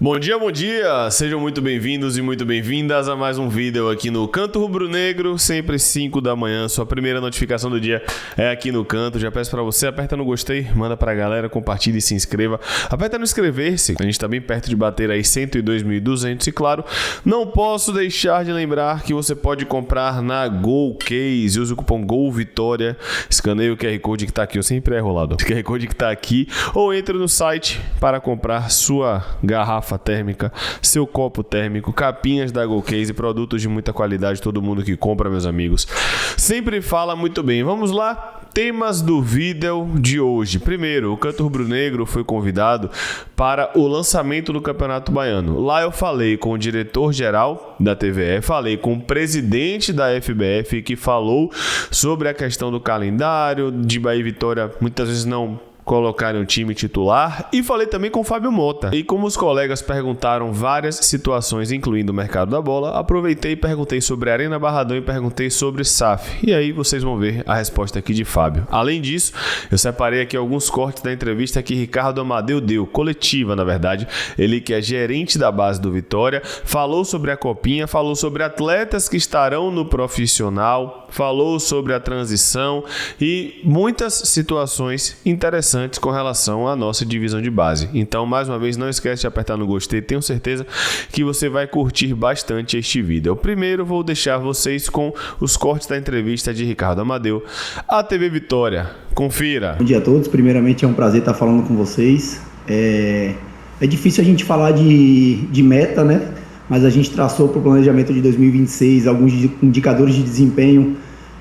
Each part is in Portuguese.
Bom dia! Sejam muito bem-vindos e muito bem-vindas a mais um vídeo aqui no Canto Rubro Negro, sempre 5 da manhã, sua primeira notificação do dia é aqui no canto. Já peço pra você, aperta no gostei, manda pra galera, compartilha e se inscreva. Aperta no inscrever-se, a gente tá bem perto de bater aí 102.200 e claro, não posso deixar de lembrar que você pode comprar na GolCase, use o cupom GOLVITORIA, escaneie o QR Code que tá aqui, eu sempre erro lá, o QR Code que tá aqui, ou entre no site para comprar sua garrafa térmica, seu copo térmico, capinhas da GolCase, produtos de muita qualidade, todo mundo que compra, meus amigos, sempre fala muito bem. Vamos lá, temas do vídeo de hoje. Primeiro, o Canto Rubro Negro foi convidado para o lançamento do Campeonato Baiano. Lá eu falei com o diretor-geral da TVE, falei com o presidente da FBF, que falou sobre a questão do calendário, de Bahia e Vitória muitas vezes não colocarem o time titular, e falei também com o Fábio Mota. E como os colegas perguntaram várias situações, incluindo o mercado da bola, aproveitei e perguntei sobre a Arena Barradão e perguntei sobre SAF. E aí vocês vão ver a resposta aqui de Fábio. Além disso, eu separei aqui alguns cortes da entrevista que Ricardo Amadeu deu, coletiva na verdade, ele que é gerente da base do Vitória, falou sobre a Copinha, falou sobre atletas que estarão no profissional, falou sobre a transição e muitas situações interessantes com relação à nossa divisão de base. Então, mais uma vez, não esquece de apertar no gostei, tenho certeza que você vai curtir bastante este vídeo. Primeiro, vou deixar vocês com os cortes da entrevista de Ricardo Amadeu à TV Vitória. Confira! Bom dia a todos, primeiramente é um prazer estar falando com vocês. É difícil a gente falar de meta, né? Mas a gente traçou para o planejamento de 2026 alguns indicadores de desempenho.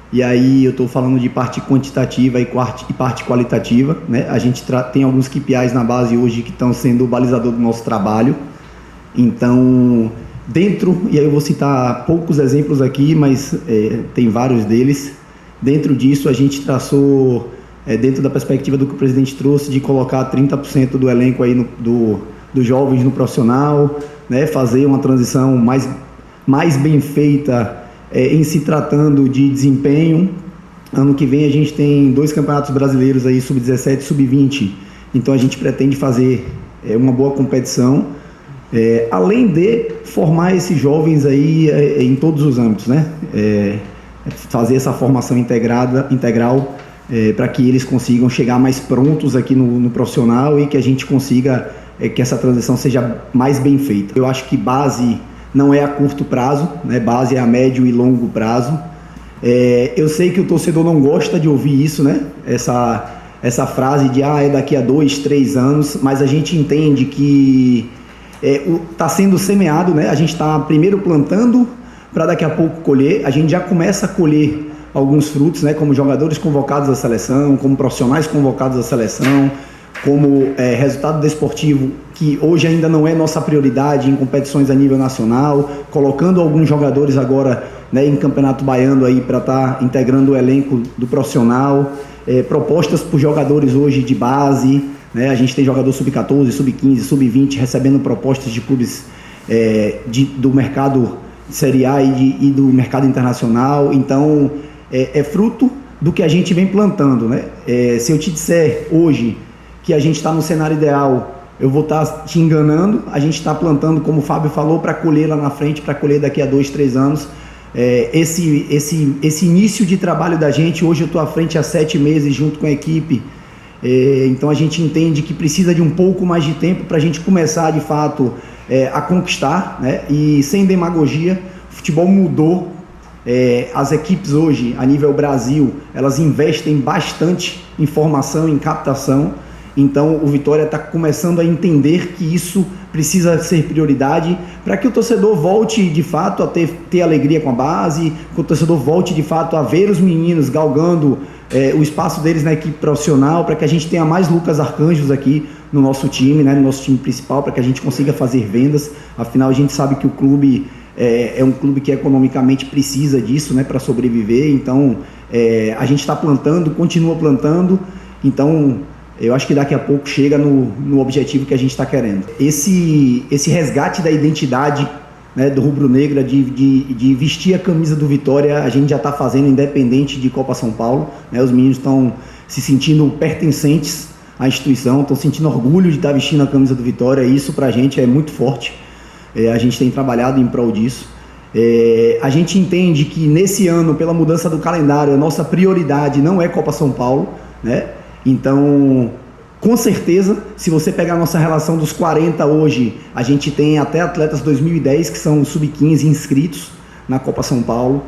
E aí eu estou falando de parte quantitativa e parte qualitativa, né? A gente tem alguns KPIs na base hoje que estão sendo o balizador do nosso trabalho. Então, e aí eu vou citar poucos exemplos aqui, mas tem vários deles. Dentro disso, a gente traçou, dentro da perspectiva do que o presidente trouxe, de colocar 30% do elenco aí dos jovens no profissional, né? Fazer uma transição mais bem feita, em se tratando de desempenho. Ano que vem a gente tem 2 campeonatos brasileiros aí, sub-17 e sub-20, então a gente pretende fazer uma boa competição, além de formar esses jovens aí em todos os âmbitos, né? Fazer essa formação integral para que eles consigam chegar mais prontos aqui no profissional e que a gente consiga que essa transição seja mais bem feita. Eu acho que base não é a curto prazo, né? Base é a médio e longo prazo. Eu sei que o torcedor não gosta de ouvir isso, né? Essa frase de é daqui a 2, 3 anos, mas a gente entende que está sendo semeado, né? A gente está primeiro plantando para daqui a pouco colher. A gente já começa a colher alguns frutos, né? Como jogadores convocados à seleção, como profissionais convocados à seleção, como resultado desportivo, que hoje ainda não é nossa prioridade em competições a nível nacional, colocando alguns jogadores agora, né, em campeonato baiano aí para estar integrando o elenco do profissional, propostas por jogadores hoje de base, né? A gente tem jogador sub-14, sub-15, sub-20 recebendo propostas de clubes do mercado Série A e do mercado internacional. Então é fruto do que a gente vem plantando, né? Se eu te disser hoje que a gente está no cenário ideal, eu vou estar te enganando. A gente está plantando, como o Fábio falou, para colher lá na frente, para colher daqui a 2, 3 anos. Esse início de trabalho da gente, hoje eu estou à frente há 7 meses junto com a equipe, então a gente entende que precisa de um pouco mais de tempo para a gente começar de fato a conquistar, né? E sem demagogia, o futebol mudou. As equipes hoje, a nível Brasil, elas investem bastante em formação, em captação. Então o Vitória está começando a entender que isso precisa ser prioridade para que o torcedor volte de fato a ter alegria com a base, que o torcedor volte de fato a ver os meninos galgando o espaço deles na equipe profissional, para que a gente tenha mais Lucas Arcanjos aqui no nosso time, né, no nosso time principal, para que a gente consiga fazer vendas. Afinal, a gente sabe que o clube é um clube que economicamente precisa disso, né, para sobreviver. Então a gente está plantando, continua plantando. Então eu acho que daqui a pouco chega no objetivo que a gente está querendo. Esse resgate da identidade, né, do rubro-negro, de vestir a camisa do Vitória, a gente já está fazendo independente de Copa São Paulo, né? Os meninos estão se sentindo pertencentes a instituição, estão sentindo orgulho de estar vestindo a camisa do Vitória, e isso pra gente é muito forte. A gente tem trabalhado em prol disso. A gente entende que nesse ano, pela mudança do calendário, a nossa prioridade não é Copa São Paulo, né? Então, com certeza, se você pegar a nossa relação dos 40 hoje, a gente tem até atletas 2010 que são sub-15 inscritos na Copa São Paulo.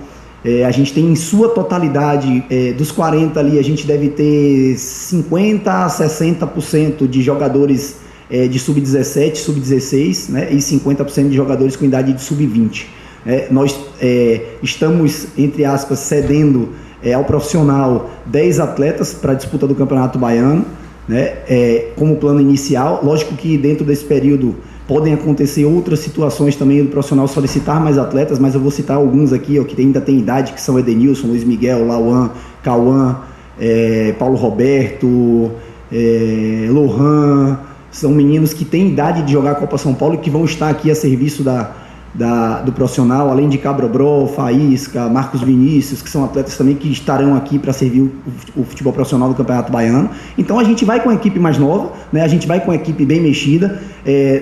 A gente tem em sua totalidade, dos 40 ali, a gente deve ter 50% a 60% de jogadores de sub-17, sub-16, né? E 50% de jogadores com idade de sub-20. Nós estamos, entre aspas, cedendo ao profissional 10 atletas para a disputa do Campeonato Baiano, né? Como plano inicial. Lógico que dentro desse período podem acontecer outras situações também do profissional solicitar mais atletas, mas eu vou citar alguns aqui que ainda tem idade, que são Edenilson, Luiz Miguel, Lauan, Cauã, Paulo Roberto, Lohan. São meninos que têm idade de jogar a Copa São Paulo e que vão estar aqui a serviço do profissional, além de Cabrobró, Faísca, Marcos Vinícius, que são atletas também que estarão aqui para servir o futebol profissional do Campeonato Baiano. Então a gente vai com a equipe mais nova, né? A gente vai com a equipe bem mexida,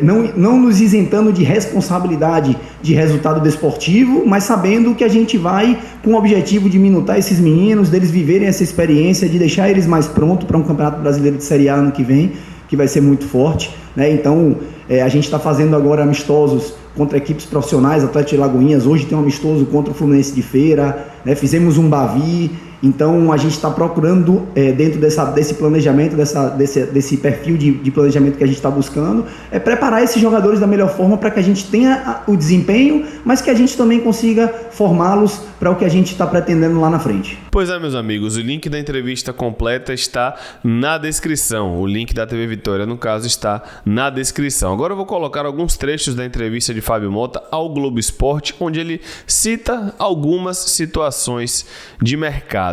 não nos isentando de responsabilidade de resultado desportivo, mas sabendo que a gente vai com o objetivo de minutar esses meninos, deles viverem essa experiência, de deixar eles mais prontos para um Campeonato Brasileiro de Série A ano que vem, que vai ser muito forte, né? Então a gente está fazendo agora amistosos contra equipes profissionais, Atlético de Lagoinhas. Hoje tem um amistoso contra o Fluminense de Feira, né? Fizemos um Bavi. Então a gente está procurando, dentro desse planejamento, desse perfil de planejamento que a gente está buscando, preparar esses jogadores da melhor forma para que a gente tenha o desempenho, mas que a gente também consiga formá-los para o que a gente está pretendendo lá na frente. Pois é, meus amigos, o link da entrevista completa está na descrição. O link da TV Vitória, no caso, está na descrição. Agora eu vou colocar alguns trechos da entrevista de Fábio Mota ao Globo Esporte, onde ele cita algumas situações de mercado.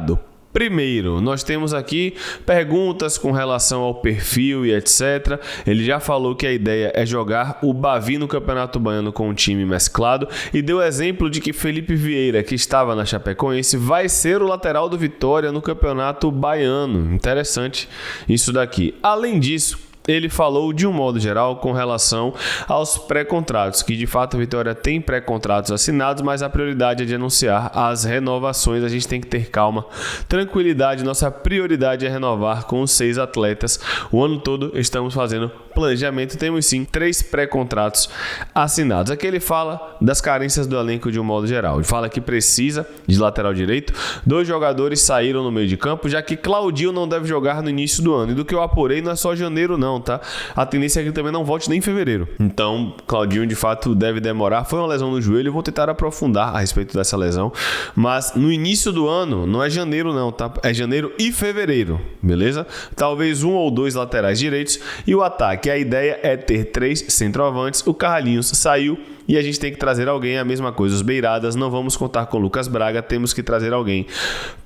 Primeiro, nós temos aqui perguntas com relação ao perfil e etc. Ele já falou que a ideia é jogar o Bavi no Campeonato Baiano com um time mesclado e deu exemplo de que Felipe Vieira, que estava na Chapecoense, vai ser o lateral do Vitória no Campeonato Baiano. Interessante isso daqui. Além disso, ele falou de um modo geral com relação aos pré-contratos, que de fato a Vitória tem pré-contratos assinados, mas a prioridade é de anunciar as renovações. A gente tem que ter calma, tranquilidade. Nossa prioridade é renovar com os 6 atletas. O ano todo estamos fazendo planejamento, temos sim 3 pré-contratos assinados. Aqui ele fala das carências do elenco de um modo geral. Ele fala que precisa de lateral direito. 2 jogadores saíram no meio de campo, já que Claudinho não deve jogar no início do ano. E do que eu apurei, não é só janeiro não, tá? A tendência é que ele também não volte nem em fevereiro. Então, Claudinho de fato deve demorar. Foi uma lesão no joelho, eu vou tentar aprofundar a respeito dessa lesão. Mas no início do ano, não é janeiro não, tá? É janeiro e fevereiro, beleza? Talvez 1 ou 2 laterais direitos e o ataque. A ideia é ter 3 centroavantes. O Carlinhos saiu e a gente tem que trazer alguém. A mesma coisa, os beiradas, não vamos contar com o Lucas Braga, temos que trazer alguém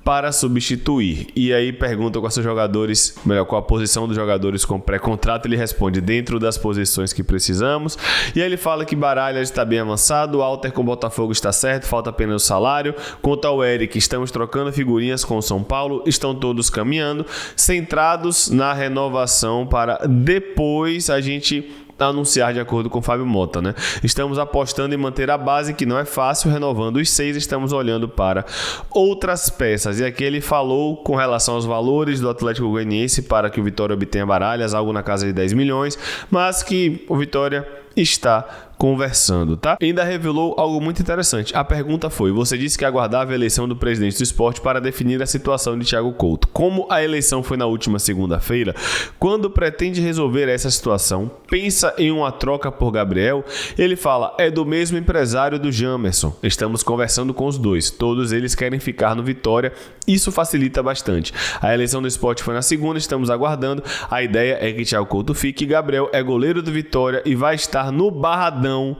para substituir. E aí pergunta quais são os jogadores, melhor, qual a posição dos jogadores com pré-contrato. Ele responde dentro das posições que precisamos. E aí ele fala que Baralhas está bem avançado, o Alter com o Botafogo está certo, falta apenas o salário. Quanto ao Eric, estamos trocando figurinhas com o São Paulo, estão todos caminhando, centrados na renovação para depois a gente anunciar, de acordo com o Fábio Mota, né? Estamos apostando em manter a base, que não é fácil. Renovando os 6, estamos olhando para outras peças. E aqui ele falou com relação aos valores do Atlético Goianiense para que o Vitória obtenha Baralhas, algo na casa de 10 milhões, mas que o Vitória está conversando, tá? Ainda revelou algo muito interessante. A pergunta foi: você disse que aguardava a eleição do presidente do esporte para definir a situação de Thiago Couto. Como a eleição foi na última segunda-feira, quando pretende resolver essa situação, pensa em uma troca por Gabriel? Ele fala: é do mesmo empresário do Jamerson. Estamos conversando com os dois. Todos eles querem ficar no Vitória. Isso facilita bastante. A eleição do esporte foi na segunda, estamos aguardando. A ideia é que Thiago Couto fique. Gabriel é goleiro do Vitória e vai estar estar no Barradão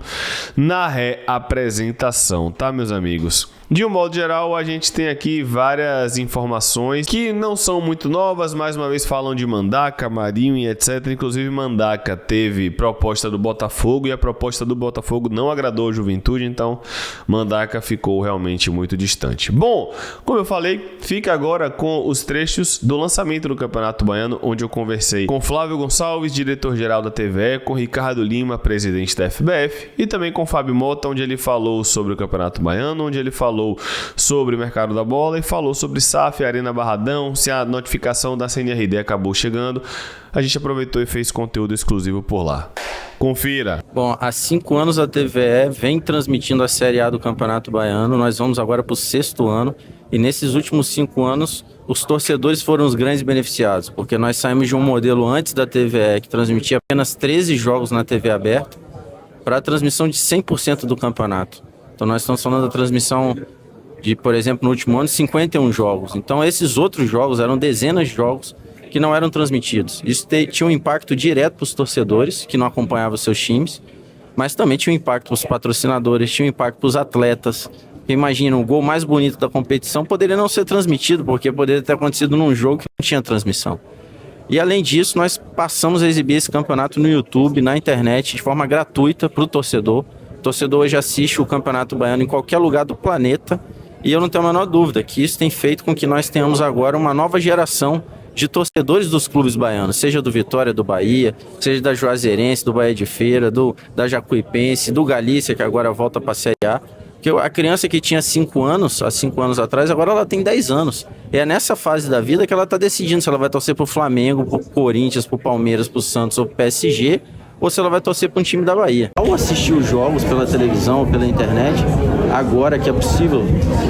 na reapresentação, tá, meus amigos? De um modo geral, a gente tem aqui várias informações que não são muito novas, mais uma vez falam de Mandaca, Marinho e etc. Inclusive, Mandaca teve proposta do Botafogo e a proposta do Botafogo não agradou a Juventude, então Mandaca ficou realmente muito distante. Bom, como eu falei, fica agora com os trechos do lançamento do Campeonato Baiano, onde eu conversei com Flávio Gonçalves, diretor-geral da TVE, com Ricardo Lima, presidente da FBF, e também com Fábio Mota, onde ele falou sobre o Campeonato Baiano, onde ele falou sobre o mercado da bola e falou sobre SAF, Arena Barradão, se a notificação da CNRD acabou chegando. A gente aproveitou e fez conteúdo exclusivo por lá. Confira. Bom, há 5 anos a TVE vem transmitindo a Série A do Campeonato Baiano. Nós vamos agora para o 6º ano. E nesses últimos 5 anos, os torcedores foram os grandes beneficiados. Porque nós saímos de um modelo antes da TVE, que transmitia apenas 13 jogos na TV aberta, para a transmissão de 100% do campeonato. Então nós estamos falando da transmissão de, por exemplo, no último ano, 51 jogos. Então esses outros jogos eram dezenas de jogos que não eram transmitidos. Isso tinha um impacto direto para os torcedores, que não acompanhavam os seus times, mas também tinha um impacto para os patrocinadores, tinha um impacto para os atletas. Imagina, o gol mais bonito da competição poderia não ser transmitido, porque poderia ter acontecido num jogo que não tinha transmissão. E além disso, nós passamos a exibir esse campeonato no YouTube, na internet, de forma gratuita para o torcedor. O torcedor hoje assiste o Campeonato Baiano em qualquer lugar do planeta, e eu não tenho a menor dúvida que isso tem feito com que nós tenhamos agora uma nova geração de torcedores dos clubes baianos, seja do Vitória, do Bahia, seja da Juazeirense, do Bahia de Feira, da Jacuipense, do Galícia, que agora volta para a Série A. Porque a criança que tinha 5 anos, há 5 anos atrás, agora ela tem 10 anos. É nessa fase da vida que ela está decidindo se ela vai torcer pro Flamengo, pro Corinthians, pro Palmeiras, pro Santos ou pro PSG, ou se ela vai torcer para um time da Bahia. Ao assistir os jogos pela televisão ou pela internet, agora que é possível,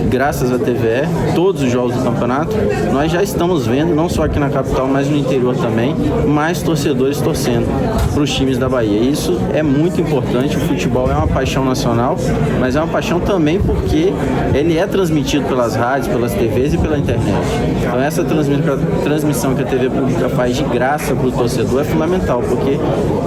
graças à TVE, todos os jogos do campeonato, nós já estamos vendo, não só aqui na capital, mas no interior também, mais torcedores torcendo para os times da Bahia. E isso é muito importante. O futebol é uma paixão nacional, mas é uma paixão também porque ele é transmitido pelas rádios, pelas TVs e pela internet. Então essa transmissão que a TV pública faz de graça para o torcedor é fundamental, porque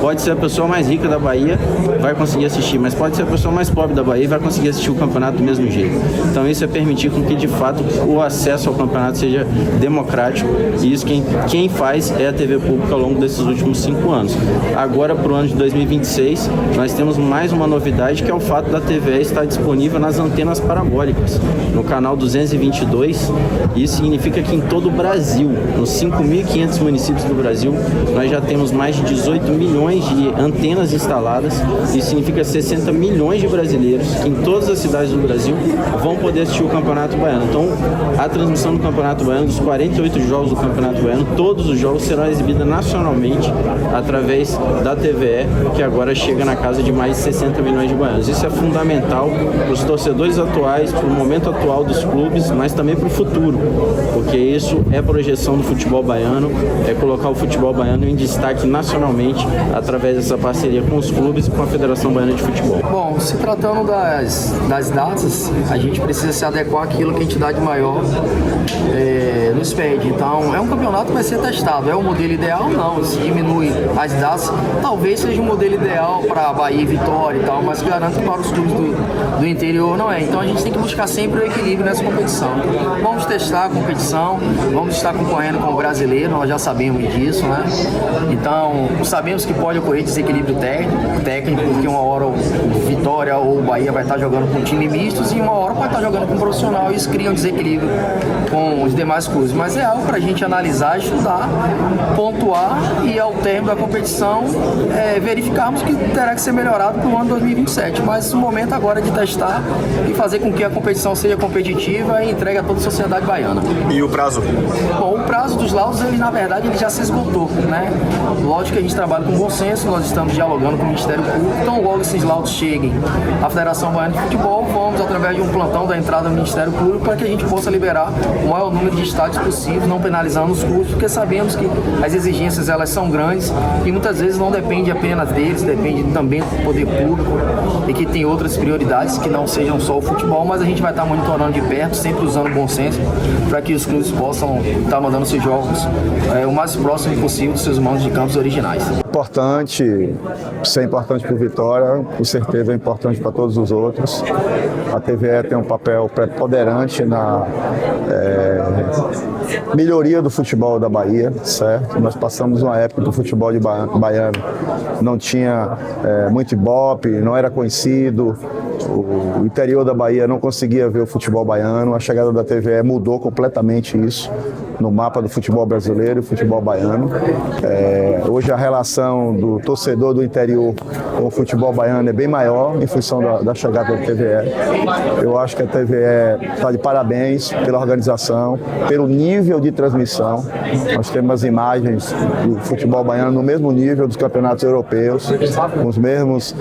pode ser a pessoa mais rica da Bahia, vai conseguir assistir, mas pode ser a pessoa mais pobre da Bahia e vai conseguir assistir o campeonato do mesmo jeito. Então isso é permitir com que de fato o acesso ao campeonato seja democrático, e isso quem faz é a TV pública ao longo desses últimos 5 anos. Agora para o ano de 2026 nós temos mais uma novidade, que é o fato da TVE estar disponível nas antenas parabólicas, no canal 222. Isso significa que em todo o Brasil, nos 5.500 municípios do Brasil, nós já temos mais de 18 milhões de antenas instaladas. Isso significa 60 milhões de brasileiros que em todas as cidades do Brasil vão poder assistir o Campeonato Baiano. Então, a transmissão do Campeonato Baiano, dos 48 jogos do Campeonato Baiano, todos os jogos serão exibidos nacionalmente através da TVE, que agora chega na casa de mais de 60 milhões de baianos. Isso é fundamental para os torcedores atuais, para o momento atual dos clubes, mas também para o futuro, porque isso é projeção do futebol baiano, é colocar o futebol baiano em destaque nacionalmente através dessa parceria com os clubes e com a Federação Baiana de Futebol. Bom, se tratando das datas, a gente precisa se adequar àquilo que a entidade maior nos pede. Então, é um campeonato que vai ser testado. É o modelo ideal? Não. Se diminui as datas, talvez seja um modelo ideal para Bahia e Vitória e tal, mas garanto que para os clubes do interior não é. Então, a gente tem que buscar sempre o equilíbrio nessa competição. Vamos testar a competição, vamos estar concorrendo com o brasileiro, nós já sabemos disso, né? Então, sabemos que pode ocorrer desequilíbrio técnico, porque uma hora o Vitória ou o Bahia vai estar jogando com time mistos e uma hora pode estar jogando com um profissional, e isso cria um desequilíbrio com os demais clubes. Mas é algo para a gente analisar, estudar, pontuar e ao término da competição verificarmos que terá que ser melhorado para o ano 2027. Mas o momento agora é de testar e fazer com que a competição seja competitiva e entregue a toda a sociedade baiana. E o prazo? Bom, o prazo dos laudos, na verdade, ele já se esgotou, né? Lógico que a gente trabalha com bom senso, nós estamos dialogando com o Ministério Público, então logo esses laudos cheguem à Federação Baiana de Futebol, vamos através de um plantão da entrada do Ministério Público para que a gente possa liberar o maior número de estádios possível, não penalizando os custos, porque sabemos que as exigências elas são grandes e muitas vezes não depende apenas deles, depende também do poder público e que tem outras prioridades que não sejam só o futebol, mas a gente vai estar monitorando de perto, sempre usando bom senso, para que os clubes possam estar mandando seus jogos o mais próximo possível dos seus mandos de campos originais. importante, se é importante para o Vitória, com certeza é importante para todos os outros. A TVE tem um papel preponderante na melhoria do futebol da Bahia, certo? Nós passamos uma época que o futebol baiano não tinha muito ibope, não era conhecido, o interior da Bahia não conseguia ver o futebol baiano. A chegada da TVE mudou completamente isso no mapa do futebol brasileiro e futebol baiano. Hoje a relação do torcedor do interior com o futebol baiano é bem maior em função da chegada da TVE. Eu acho que a TVE está de parabéns pela organização, pelo nível de transmissão. Nós temos imagens do futebol baiano no mesmo nível dos campeonatos europeus, com os mesmos...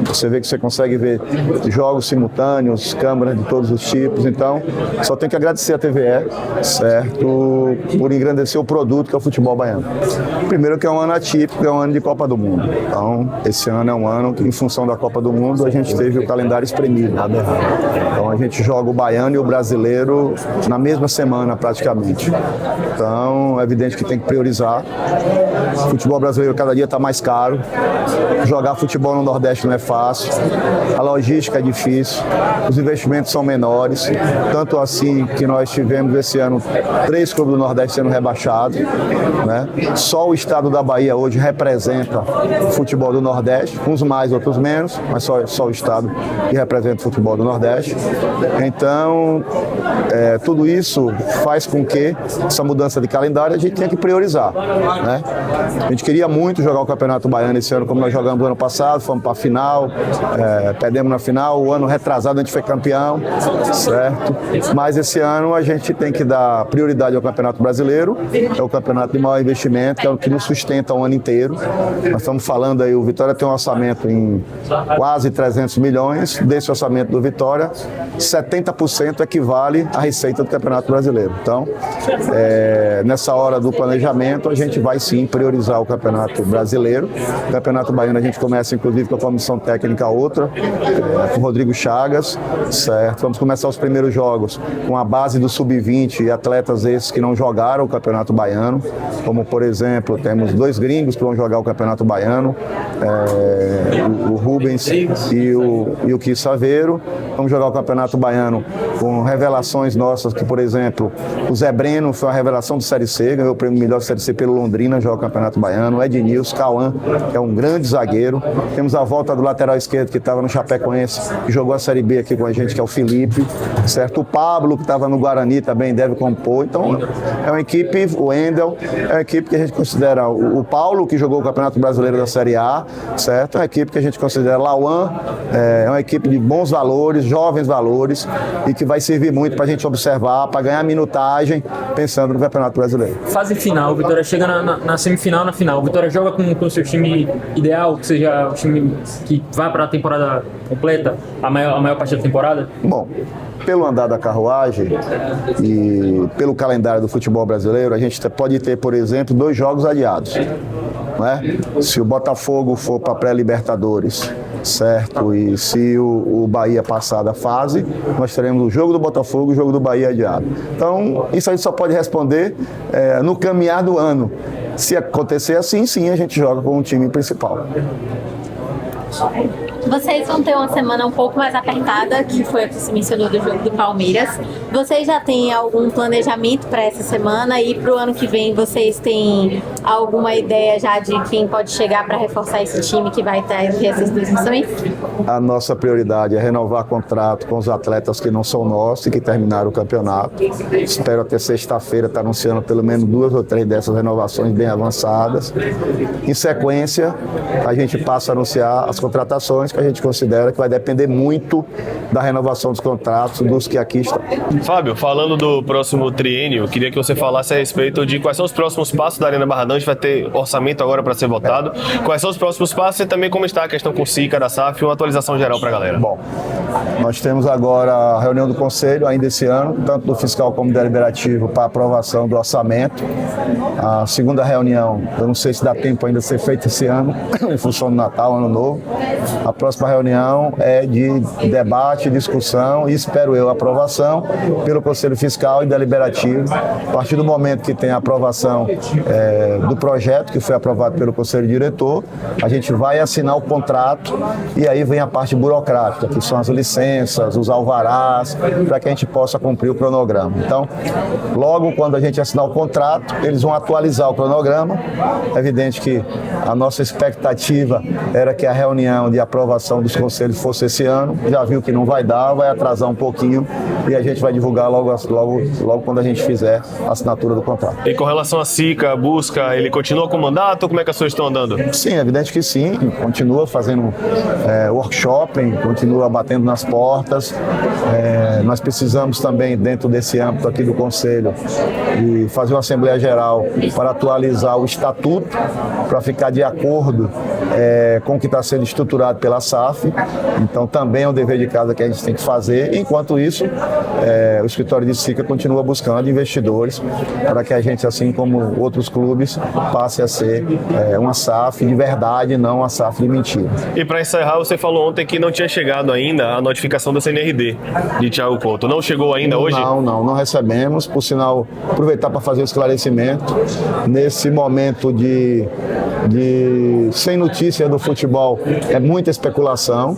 Você vê que você consegue ver jogos simultâneos, câmeras de todos os tipos. Então, só tenho que agradecer a TVE, certo, por engrandecer o produto que é o futebol baiano. Primeiro que é um ano atípico, é um ano de Copa do Mundo. Então, esse ano é um ano que, em função da Copa do Mundo, a gente teve o calendário espremido. Então, a gente joga o baiano e o brasileiro na mesma semana, praticamente. Então, é evidente que tem que priorizar. O futebol brasileiro cada dia está mais caro. Jogar futebol no Nordeste não é fácil. A logística é difícil. Os investimentos são menores. Tanto assim que nós tivemos esse ano 3 clubes do Nordeste sendo rebaixados, né? Só o estado da Bahia hoje representa o futebol do Nordeste, uns mais, outros menos, mas só o estado que representa o futebol do Nordeste. Então, tudo isso faz com que essa mudança de calendário a gente tenha que priorizar, né? A gente queria muito jogar o Campeonato Baiano esse ano, como nós jogamos no ano passado, fomos para a final, perdemos na final, o ano retrasado a gente foi campeão, certo? Mas esse ano a gente tem que dar prioridade ao Campeonato Brasileiro, é o campeonato de maior investimento, que é o que nos sustenta o ano inteiro. Nós estamos falando aí, o Vitória tem um orçamento em quase 300 milhões, desse orçamento do Vitória, 70% equivale à receita do Campeonato Brasileiro. Então, nessa hora do planejamento, a gente vai sim priorizar o Campeonato Brasileiro. O Campeonato Baiano a gente começa, inclusive, com a comissão técnica outra, com o Rodrigo Chagas, certo? Vamos começar os primeiros jogos com a base do Sub-20 e atletas esses que não jogaram o Campeonato Baiano, como, por exemplo, temos 2 gringos que vão jogar o Campeonato Baiano, o Rubens e o Ki Saveiro. Vamos jogar o Campeonato Baiano com revelações nossas, que, por exemplo, o Zé Breno foi uma revelação do Série C, ganhou o prêmio melhor Série C pelo Londrina, joga o Campeonato Baiano. O Ednilson, Cauã, que é um grande zagueiro. Temos a volta do lateral esquerdo, que estava no Chapecoense, que jogou a Série B aqui com a gente, que é o Felipe, certo? O Pablo, que estava no Guarani, também deve compor. Então, é uma equipe, o Wendel, é uma equipe que a gente considera o Paulo, que jogou o Campeonato Brasileiro da Série A, certo? É uma equipe que a gente considera Lauan, é uma equipe de bons valores, jovens valores, e que vai servir muito para a gente observar, para ganhar minutagem, pensando no Campeonato Brasileiro. Fase final, o Vitória chega na semifinal, na final. O Vitória joga com o seu time ideal, que seja o time que vá para a temporada completa, a maior parte da temporada? Bom, pelo andar da carruagem e pelo calendário do futebol brasileiro, a gente pode ter, por exemplo, 2 jogos adiados, né? Se o Botafogo for para a pré-Libertadores, certo? E se o Bahia passar da fase, nós teremos o jogo do Botafogo e o jogo do Bahia adiado. Então, isso a gente só pode responder no caminhar do ano. Se acontecer assim, sim, a gente joga com o time principal. Vocês vão ter uma semana um pouco mais apertada, que foi a que você mencionou do jogo do Palmeiras. Vocês já têm algum planejamento para essa semana e para o ano que vem vocês têm alguma ideia já de quem pode chegar para reforçar esse time que vai ter essas 2 missões? A nossa prioridade é renovar contrato com os atletas que não são nossos e que terminaram o campeonato. Espero até sexta-feira estar anunciando pelo menos 2 ou 3 dessas renovações bem avançadas. Em sequência, a gente passa a anunciar as contratações que a gente considera que vai depender muito da renovação dos contratos dos que aqui estão. Fábio, falando do próximo triênio, queria que você falasse a respeito de quais são os próximos passos da Arena Barradão. A gente vai ter orçamento agora para ser votado. Quais são os próximos passos e também como está a questão com o SICA da SAF, uma atualização geral para a galera. Bom, nós temos agora a reunião do Conselho ainda esse ano, tanto do fiscal como do deliberativo, para aprovação do orçamento. A segunda reunião, eu não sei se dá tempo ainda de ser feita esse ano, em função do Natal, Ano Novo, A próxima reunião é de debate, discussão e, espero eu, aprovação pelo Conselho Fiscal e Deliberativo. A partir do momento que tem a aprovação do projeto, que foi aprovado pelo Conselho Diretor, a gente vai assinar o contrato e aí vem a parte burocrática, que são as licenças, os alvarás, para que a gente possa cumprir o cronograma. Então, logo quando a gente assinar o contrato, eles vão atualizar o cronograma. É evidente que a nossa expectativa era que a reunião de aprovação dos conselhos fosse esse ano. Já viu que não vai dar, vai atrasar um pouquinho e a gente vai divulgar logo quando a gente fizer a assinatura do contrato. E com relação à SICA, busca, ele continua com o mandato? Como é que as coisas estão andando? Sim, é evidente que sim. Continua fazendo workshop, continua batendo nas portas. Nós precisamos também, dentro desse âmbito aqui do Conselho, de fazer uma Assembleia Geral para atualizar o Estatuto, para ficar de acordo com o que está sendo estruturado pela SAF. Então, também é um dever de casa que a gente tem que fazer. Enquanto isso, o escritório de SICA continua buscando investidores para que a gente, assim como outros clubes, passe a ser uma SAF de verdade, não uma SAF de mentira. E para encerrar, você falou ontem que não tinha chegado ainda a notificação da CNRD de Thiago Couto. Não chegou ainda hoje? Não recebemos. Por sinal, aproveitar para fazer o esclarecimento. Nesse momento sem notícia do futebol, é muita especulação.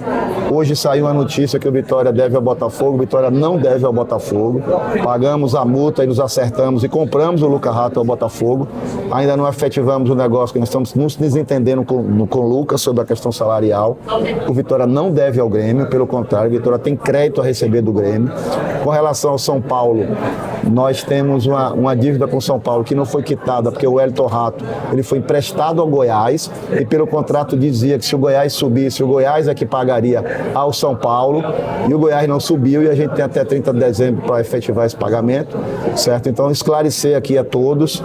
Hoje saiu a notícia que o Vitória deve ao Botafogo. O Vitória não deve ao Botafogo. Pagamos a multa e nos acertamos e compramos o Lucas Rato ao Botafogo. Ainda não efetivamos o negócio, que nós estamos nos desentendendo com o Lucas sobre a questão salarial. O Vitória não deve ao Grêmio, pelo contrário, o Vitória tem crédito a receber do Grêmio. Com relação ao São Paulo, nós temos uma dívida com o São Paulo que não foi quitada, porque o Wellington Rato ele foi emprestado ao Goiás e pelo contrato dizia que se o Goiás subisse, o Goiás é que pagaria ao São Paulo, e o Goiás não subiu e a gente tem até 30 de dezembro para efetivar esse pagamento, certo? Então, esclarecer aqui a todos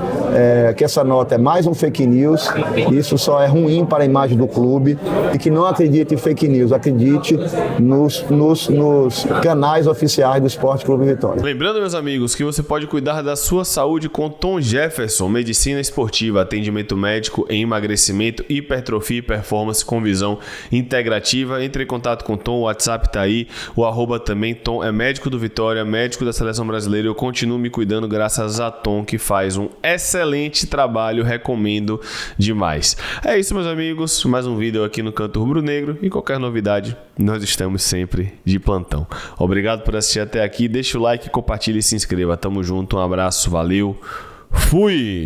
que essa nota é mais um fake news, isso só é ruim para a imagem do clube, e que não acredite em fake news, acredite nos canais oficiais do Esporte Clube Vitória. Lembrando, meus amigos, que você pode cuidar da sua saúde com Tom Jefferson, medicina esportiva, atendimento médico em emagrecimento, hipertrofia e performance com visão integrativa. Entre em contato com o Tom, o WhatsApp tá aí, o @ também. Tom é médico do Vitória, médico da Seleção Brasileira. Eu continuo me cuidando graças a Tom, que faz um excelente trabalho, recomendo demais. É isso, meus amigos, mais um vídeo aqui no Canto Rubro Negro, e qualquer novidade, nós estamos sempre de plantão. Obrigado por assistir até aqui, deixa o like, compartilha e se inscreva. Tamo junto, um abraço, valeu, fui!